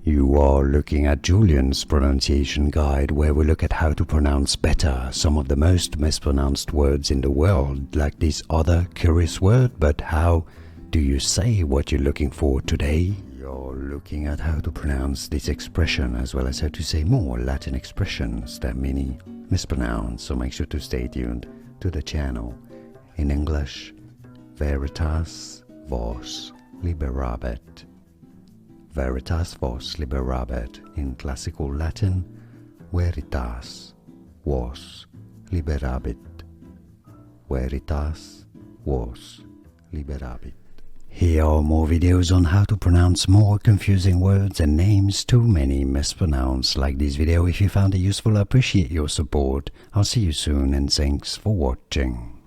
You are looking at Julian's pronunciation guide, where we look at how to pronounce better some of the most mispronounced words in the world, like this other curious word. But how do you say what you're looking for today? You're looking at how to pronounce this expression, as well as how to say more Latin expressions that many mispronounce, so make sure to stay tuned to the channel. In English, Veritas vos liberabit. Veritas vos liberabit. In classical Latin, Veritas vos liberabit. Veritas vos liberabit. Here are more videos on how to pronounce more confusing words and names too many mispronounced. Like this video if you found it useful. I appreciate your support. I'll see you soon and thanks for watching.